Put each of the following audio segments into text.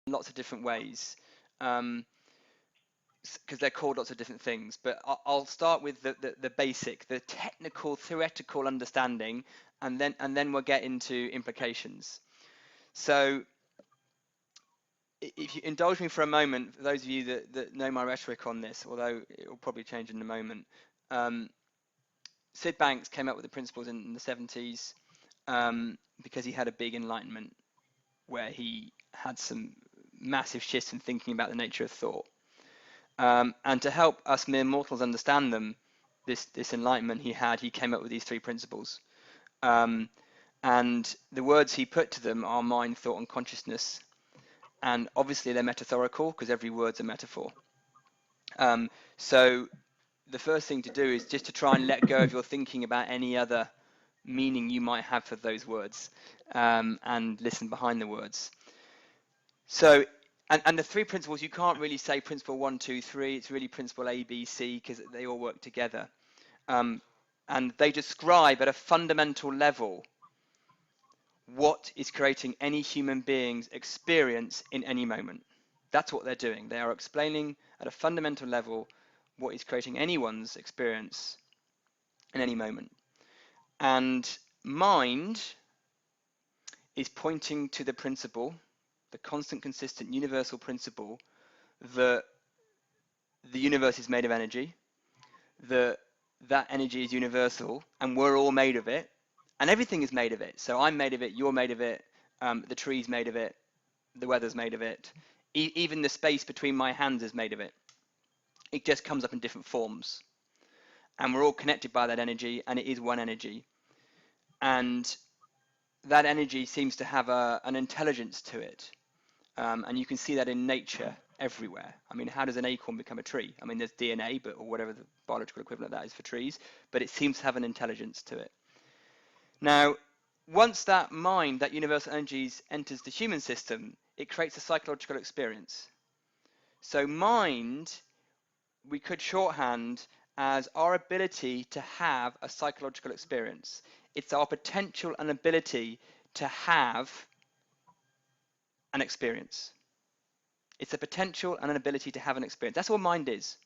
lots of different ways, because they're called lots of different things. But I'll start with the basic, the technical, theoretical understanding, and then we'll get into implications. So if you indulge me for a moment, for those of you that know my rhetoric on this, although it will probably change in a moment, Sid Banks came up with the principles in the 70s because he had a big enlightenment where he had some massive shifts in thinking about the nature of thought. And to help us mere mortals understand them, this enlightenment he came up with these three principles. And the words he put to them are mind, thought, and consciousness. And obviously they're metaphorical because every word's a metaphor. So the first thing to do is just to try and let go of your thinking about any other meaning you might have for those words, and listen behind the words. So, and the three principles, you can't really say principle 1, 2, 3. It's really principle A, B, C, because they all work together. And they describe at a fundamental level what is creating any human being's experience in any moment. That's what they're doing. They are explaining at a fundamental level what is creating anyone's experience in any moment. And mind is pointing to the principle, the constant, consistent, universal principle that the universe is made of energy, that energy is universal, and we're all made of it, and everything is made of it. So I'm made of it, you're made of it, the tree's made of it, the weather's made of it, even the space between my hands is made of it. It just comes up in different forms. And we're all connected by that energy, and it is one energy. And that energy seems to have an intelligence to it. And you can see that in nature everywhere. I mean, how does an acorn become a tree? I mean, there's DNA, or whatever the biological equivalent of that is for trees, but it seems to have an intelligence to it. Now, once that mind, that universal energy enters the human system, it creates a psychological experience. So mind, we could shorthand as our ability to have a psychological experience. It's our potential and ability to have an experience. It's a potential and an ability to have an experience. That's what mind is.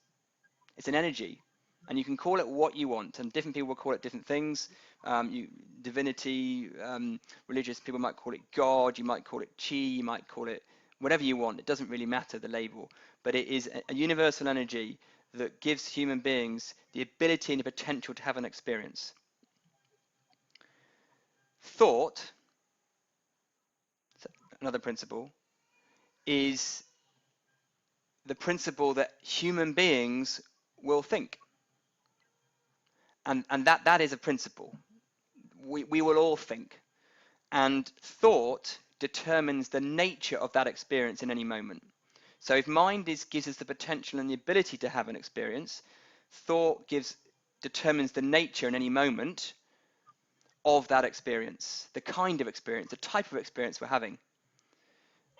It's an energy, and you can call it what you want, and different people will call it different things. Divinity, religious people might call it God, you might call it chi, you might call it whatever you want. It doesn't really matter, the label, but it is a universal energy that gives human beings the ability and the potential to have an experience. Thought, another principle, is the principle that human beings will think. And that is a principle. We will all think. And thought determines the nature of that experience in any moment. So if mind gives us the potential and the ability to have an experience, thought determines the nature in any moment of that experience, the kind of experience, the type of experience we're having.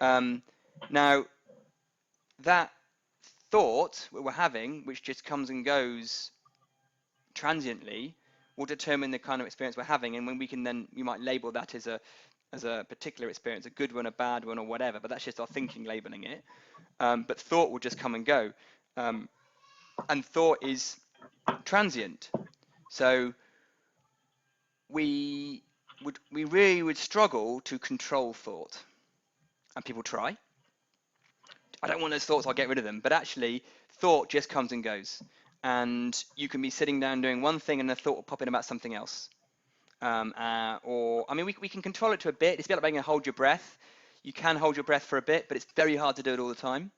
Now, that thought that we're having, which just comes and goes transiently, will determine the kind of experience we're having, and when we might label that as a particular experience, a good one, a bad one, or whatever, but that's just our thinking labeling it. But thought will just come and go, and thought is transient. So we really would struggle to control thought, and people try. I don't want those thoughts, I'll get rid of them. But actually, thought just comes and goes. And you can be sitting down doing one thing and a thought will pop in about something else. We can control it to a bit. It's a bit like being able to hold your breath. You can hold your breath for a bit, but it's very hard to do it all the time.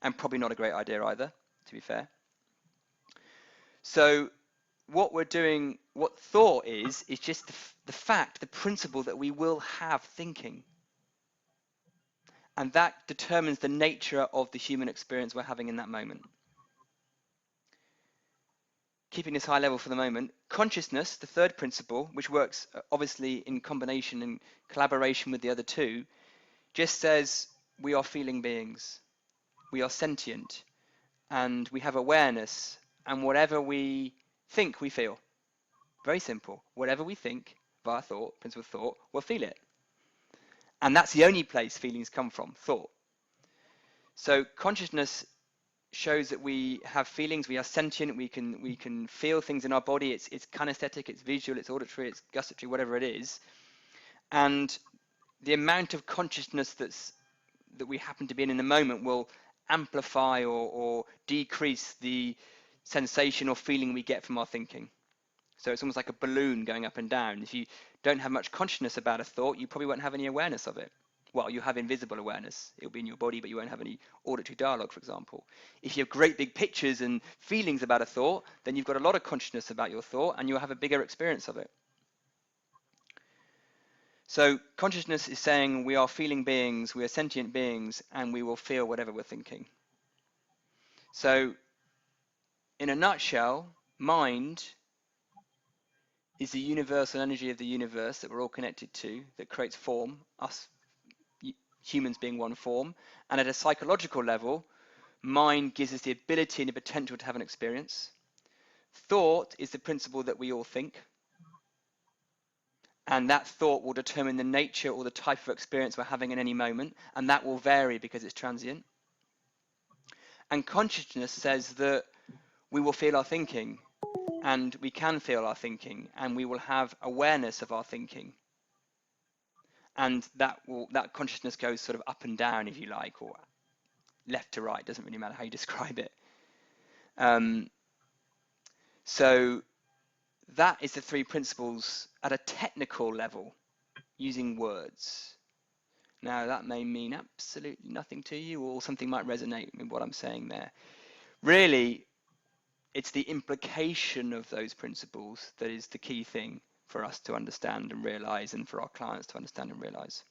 And probably not a great idea either, to be fair. So what we're doing, what thought is just the fact, the principle that we will have thinking. And that determines the nature of the human experience we're having in that moment. Keeping this high level for the moment, consciousness, the third principle, which works obviously in combination and collaboration with the other two, just says we are feeling beings. We are sentient, and we have awareness, and whatever we think, we feel. Very simple. Whatever we think via thought, principle of thought, we'll feel it. And that's the only place feelings come from, thought. So consciousness shows that we have feelings, we are sentient, we can feel things in our body. It's kinesthetic, it's visual, it's auditory, it's gustatory, whatever it is. And the amount of consciousness that we happen to be in the moment will amplify or decrease the sensation or feeling we get from our thinking. So it's almost like a balloon going up and down. If you don't have much consciousness about a thought, you probably won't have any awareness of it. Well, you have invisible awareness. It'll be in your body, but you won't have any auditory dialogue, for example. If you have great big pictures and feelings about a thought, then you've got a lot of consciousness about your thought and you'll have a bigger experience of it. So consciousness is saying we are feeling beings, we are sentient beings, and we will feel whatever we're thinking. So in a nutshell, mind is the universal energy of the universe that we're all connected to, that creates form, us humans being one form. And at a psychological level, mind gives us the ability and the potential to have an experience. Thought is the principle that we all think. And that thought will determine the nature or the type of experience we're having in any moment. And that will vary because it's transient. And consciousness says that we will feel our thinking, and we can feel our thinking, and we will have awareness of our thinking. And that consciousness goes sort of up and down, if you like, or left to right, doesn't really matter how you describe it. So that is the three principles at a technical level, using words. Now that may mean absolutely nothing to you, or something might resonate with what I'm saying there. Really, it's the implication of those principles that is the key thing for us to understand and realize, and for our clients to understand and realize.